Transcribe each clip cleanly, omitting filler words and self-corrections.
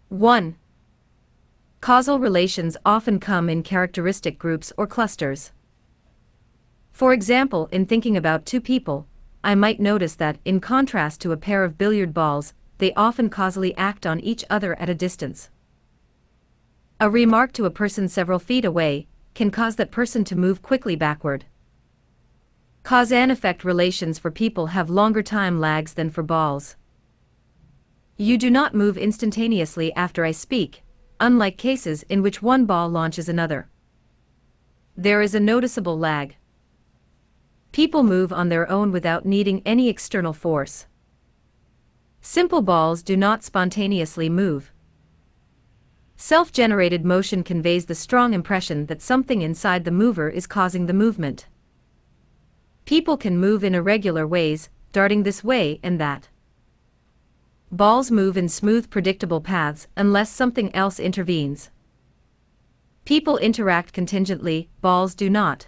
1. Causal relations often come in characteristic groups or clusters. For example, in thinking about two people, I might notice that, in contrast to a pair of billiard balls, they often causally act on each other at a distance. A remark to a person several feet away can cause that person to move quickly backward. Cause and effect relations for people have longer time lags than for balls. You do not move instantaneously after I speak, unlike cases in which one ball launches another. There is a noticeable lag. People move on their own without needing any external force. Simple balls do not spontaneously move. Self-generated motion conveys the strong impression that something inside the mover is causing the movement. People can move in irregular ways, darting this way and that. Balls move in smooth, predictable paths unless something else intervenes. People interact contingently, balls do not.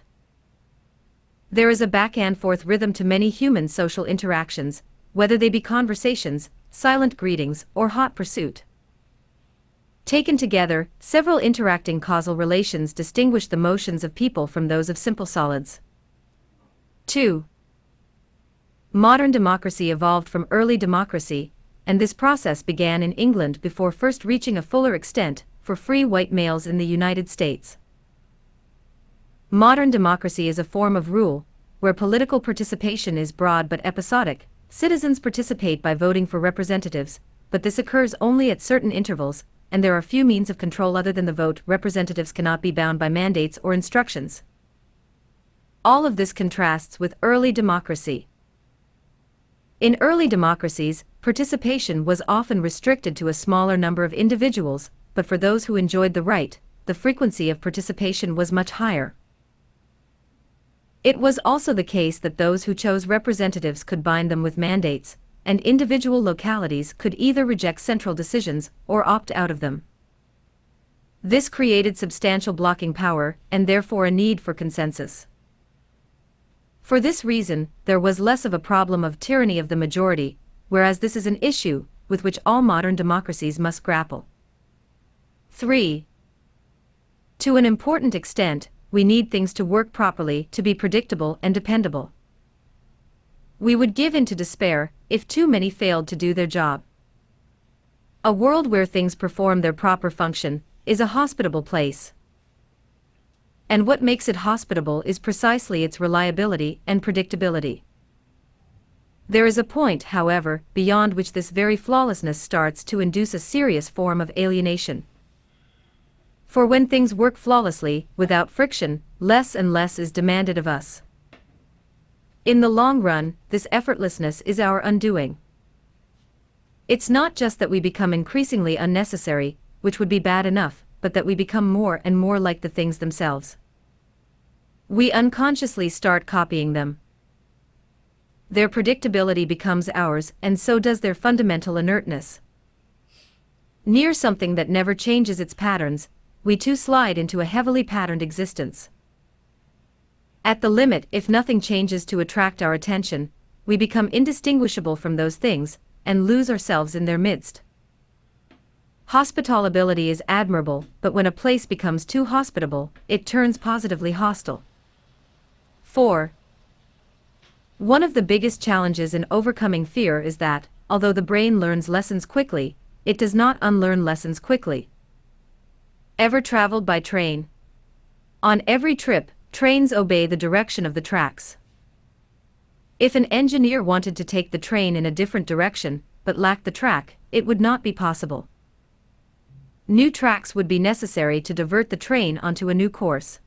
There is a back and forth rhythm to many human social interactions, whether they be conversations, silent greetings, or hot pursuit. Taken together, several interacting causal relations distinguish the motions of people from those of simple solids. 2. Modern democracy evolved from early democracy, and this process began in England before first reaching a fuller extent for free white males in the United States. Modern democracy is a form of rule, where political participation is broad but episodic. Citizens participate by voting for representatives, but this occurs only at certain intervals, and there are few means of control other than the vote. Representatives cannot be bound by mandates or instructions. All of this contrasts with early democracy. In early democracies, participation was often restricted to a smaller number of individuals, but for those who enjoyed the right, the frequency of participation was much higher. It was also the case that those who chose representatives could bind them with mandates, and individual localities could either reject central decisions or opt out of them. This created substantial blocking power and therefore a need for consensus. For this reason, there was less of a problem of tyranny of the majority, whereas this is an issue with which all modern democracies must grapple. 3. To an important extent, we need things to work properly to be predictable and dependable. We would give in to despair if too many failed to do their job. A world where things perform their proper function is a hospitable place. And what makes it hospitable is precisely its reliability and predictability. There is a point, however, beyond which this very flawlessness starts to induce a serious form of alienation. For when things work flawlessly, without friction, less and less is demanded of us. In the long run, this effortlessness is our undoing. It's not just that we become increasingly unnecessary, which would be bad enough, but that we become more and more like the things themselves. We unconsciously start copying them. Their predictability becomes ours, and so does their fundamental inertness. Near something that never changes its patterns, we too slide into a heavily patterned existence. At the limit, if nothing changes to attract our attention, we become indistinguishable from those things, and lose ourselves in their midst. Hospitality is admirable, but when a place becomes too hospitable, it turns positively hostile. 4. One of the biggest challenges in overcoming fear is that, although the brain learns lessons quickly, it does not unlearn lessons quickly. Ever traveled by train? On every trip, trains obey the direction of the tracks. If an engineer wanted to take the train in a different direction, but lacked the track, it would not be possible. New tracks would be necessary to divert the train onto a new course.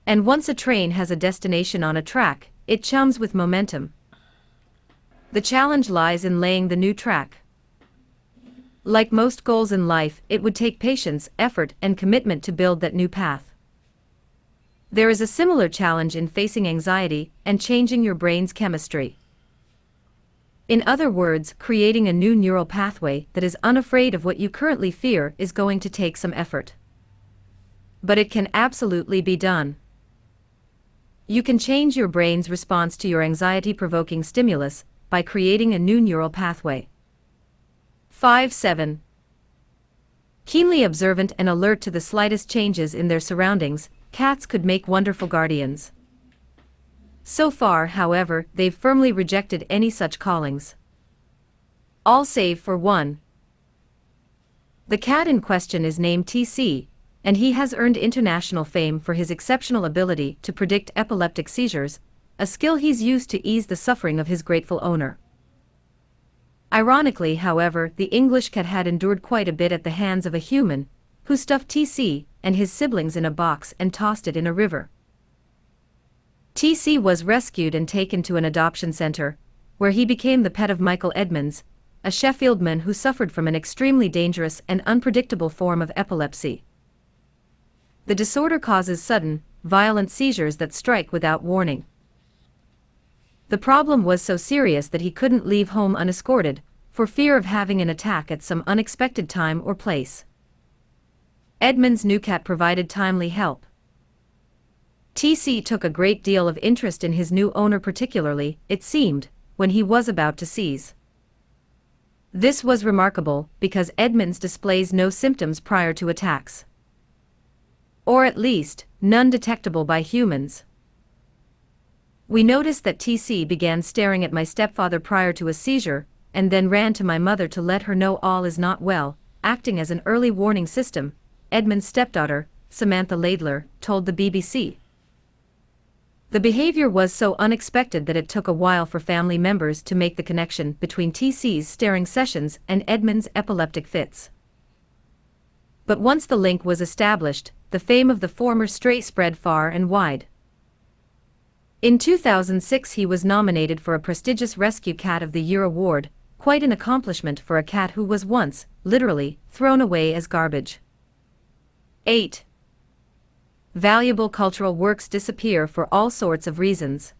And once a train has a destination on a track, it chums with momentum. The challenge lies in laying the new track. Like most goals in life, it would take patience, effort, and commitment to build that new path. There is a similar challenge in facing anxiety and changing your brain's chemistry. In other words, creating a new neural pathway that is unafraid of what you currently fear is going to take some effort. But it can absolutely be done. You can change your brain's response to your anxiety-provoking stimulus by creating a new neural pathway. 5-7. Keenly observant and alert to the slightest changes in their surroundings, cats could make wonderful guardians. So far, however, they've firmly rejected any such callings. All save for one. The cat in question is named TC, and he has earned international fame for his exceptional ability to predict epileptic seizures, a skill he's used to ease the suffering of his grateful owner. Ironically, however, the English cat had endured quite a bit at the hands of a human, who stuffed TC and his siblings in a box and tossed it in a river. TC was rescued and taken to an adoption center, where he became the pet of Michael Edmonds, a Sheffield man who suffered from an extremely dangerous and unpredictable form of epilepsy. The disorder causes sudden, violent seizures that strike without warning. The problem was so serious that he couldn't leave home unescorted, for fear of having an attack at some unexpected time or place. Edmund's new cat provided timely help. TC took a great deal of interest in his new owner, particularly, it seemed, when he was about to seize. This was remarkable, because Edmonds displays no symptoms prior to attacks. Or at least, none detectable by humans. We noticed that TC began staring at my stepfather prior to a seizure, and then ran to my mother to let her know all is not well, acting as an early warning system, Edmund's stepdaughter, Samantha Laidler, told the BBC. The behavior was so unexpected that it took a while for family members to make the connection between TC's staring sessions and Edmund's epileptic fits. But once the link was established, the fame of the former stray spread far and wide. In 2006 he was nominated for a prestigious Rescue Cat of the Year award, quite an accomplishment for a cat who was once, literally, thrown away as garbage. 8. Valuable cultural works disappear for all sorts of reasons.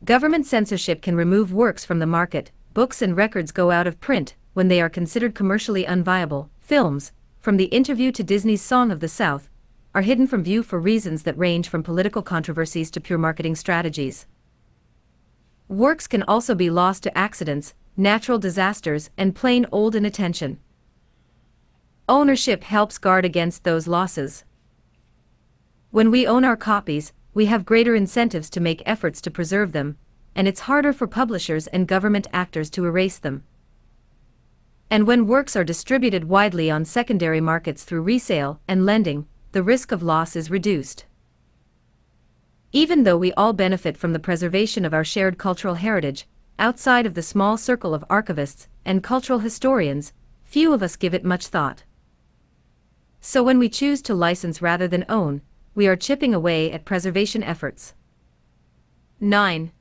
Government censorship can remove works from the market, books and records go out of print when they are considered commercially unviable, films, from The Interview to Disney's Song of the South, are hidden from view for reasons that range from political controversies to pure marketing strategies. Works can also be lost to accidents, natural disasters, and plain old inattention. Ownership helps guard against those losses. When we own our copies, we have greater incentives to make efforts to preserve them, and it's harder for publishers and government actors to erase them. And when works are distributed widely on secondary markets through resale and lending, the risk of loss is reduced. Even though we all benefit from the preservation of our shared cultural heritage, outside of the small circle of archivists and cultural historians, few of us give it much thought. So when we choose to license rather than own, we are chipping away at preservation efforts. 9.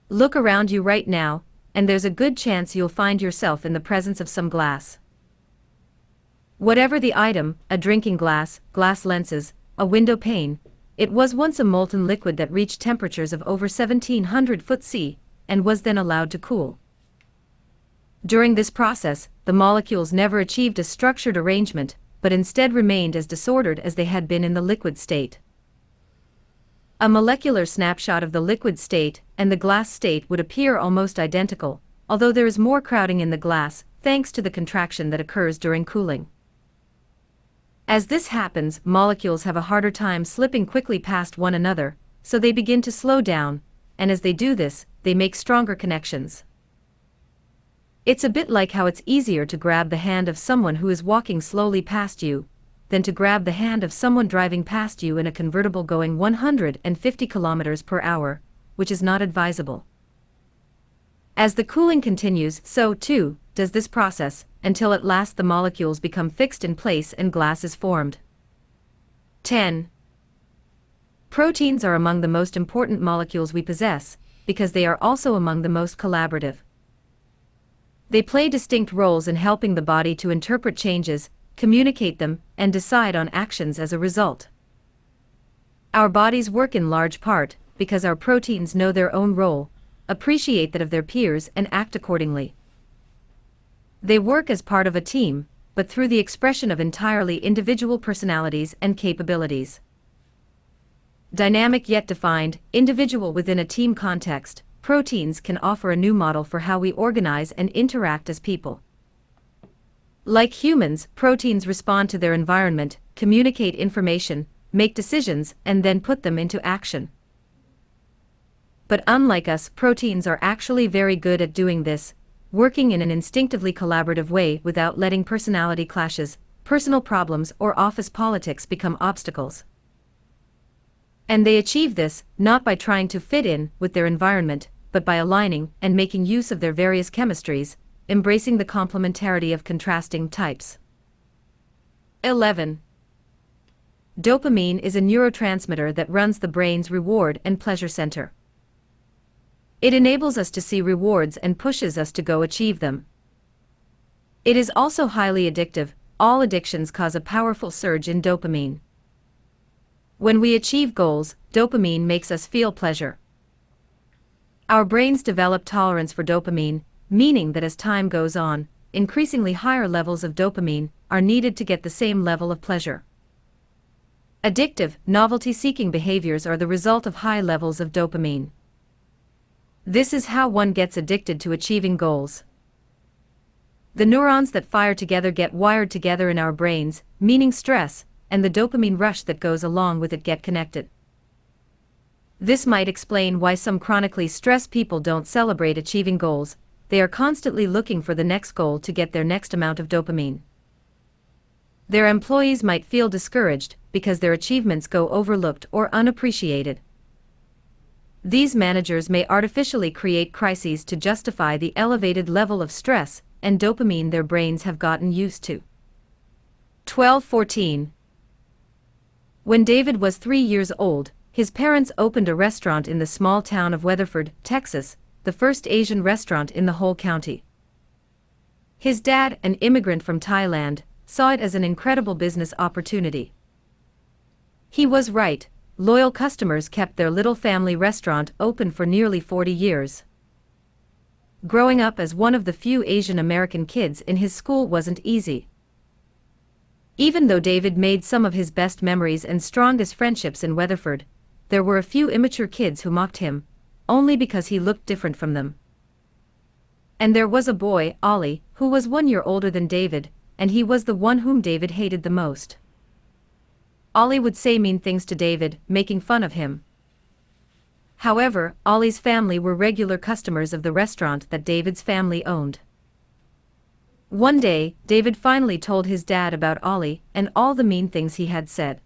Look around you right now, and there's a good chance you'll find yourself in the presence of some glass. Whatever the item, a drinking glass, glass lenses, a window pane, it was once a molten liquid that reached temperatures of over 1700 foot C, and was then allowed to cool. During this process, the molecules never achieved a structured arrangement, but instead remained as disordered as they had been in the liquid state. A molecular snapshot of the liquid state and the glass state would appear almost identical, although there is more crowding in the glass, thanks to the contraction that occurs during cooling. As this happens, molecules have a harder time slipping quickly past one another, so they begin to slow down, and as they do this, they make stronger connections. It's a bit like how it's easier to grab the hand of someone who is walking slowly past you, than to grab the hand of someone driving past you in a convertible going 150 kilometers per hour, which is not advisable. As the cooling continues, so too does this process, until at last the molecules become fixed in place and glass is formed. 10. Proteins are among the most important molecules we possess, because they are also among the most collaborative. They play distinct roles in helping the body to interpret changes, communicate them, and decide on actions as a result. Our bodies work in large part because our proteins know their own role, appreciate that of their peers, and act accordingly. They work as part of a team, but through the expression of entirely individual personalities and capabilities. Dynamic yet defined, individual within a team context, proteins can offer a new model for how we organize and interact as people. Like humans, proteins respond to their environment, communicate information, make decisions, and then put them into action. But unlike us, proteins are actually very good at doing this, working in an instinctively collaborative way without letting personality clashes, personal problems, or office politics become obstacles. And they achieve this, not by trying to fit in with their environment, but by aligning and making use of their various chemistries, embracing the complementarity of contrasting types. 11. Dopamine is a neurotransmitter that runs the brain's reward and pleasure center. It enables us to see rewards and pushes us to go achieve them. It is also highly addictive. All addictions cause a powerful surge in dopamine. When we achieve goals, dopamine makes us feel pleasure. Our brains develop tolerance for dopamine, meaning that as time goes on, increasingly higher levels of dopamine are needed to get the same level of pleasure. Addictive, novelty-seeking behaviors are the result of high levels of dopamine. This is how one gets addicted to achieving goals. The neurons that fire together get wired together in our brains, meaning stress, and the dopamine rush that goes along with it get connected. This might explain why some chronically stressed people don't celebrate achieving goals. They are constantly looking for the next goal to get their next amount of dopamine. Their employees might feel discouraged because their achievements go overlooked or unappreciated. These managers may artificially create crises to justify the elevated level of stress and dopamine their brains have gotten used to. 12-14. When David was 3 years old, his parents opened a restaurant in the small town of Weatherford, Texas, the first Asian restaurant in the whole county. His dad, an immigrant from Thailand, saw it as an incredible business opportunity. He was right. Loyal customers kept their little family restaurant open for nearly 40 years. Growing up as one of the few Asian American kids in his school wasn't easy. Even though David made some of his best memories and strongest friendships in Weatherford, there were a few immature kids who mocked him, only because he looked different from them. And there was a boy, Ollie, who was 1 year older than David, and he was the one whom David hated the most. Ollie would say mean things to David, making fun of him. However, Ollie's family were regular customers of the restaurant that David's family owned. One day, David finally told his dad about Ollie and all the mean things he had said.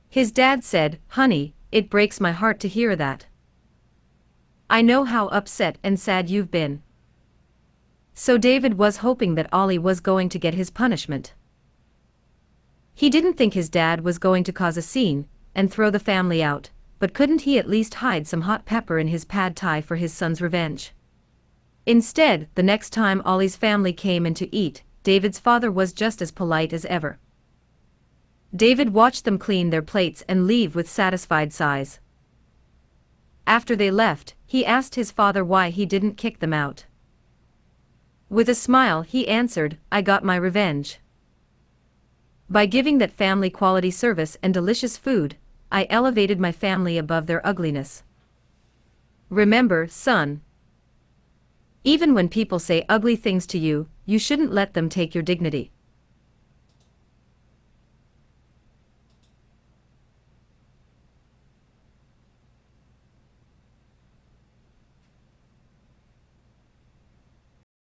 His dad said, "Honey, it breaks my heart to hear that. I know how upset and sad you've been." So David was hoping that Ollie was going to get his punishment. He didn't think his dad was going to cause a scene and throw the family out, but couldn't he at least hide some hot pepper in his pad thai for his son's revenge? Instead, the next time Ollie's family came in to eat, David's father was just as polite as ever. David watched them clean their plates and leave with satisfied sighs. After they left, he asked his father why he didn't kick them out. With a smile, he answered, "I got my revenge. By giving that family quality service and delicious food, I elevated my family above their ugliness. Remember, son, even when people say ugly things to you, you shouldn't let them take your dignity."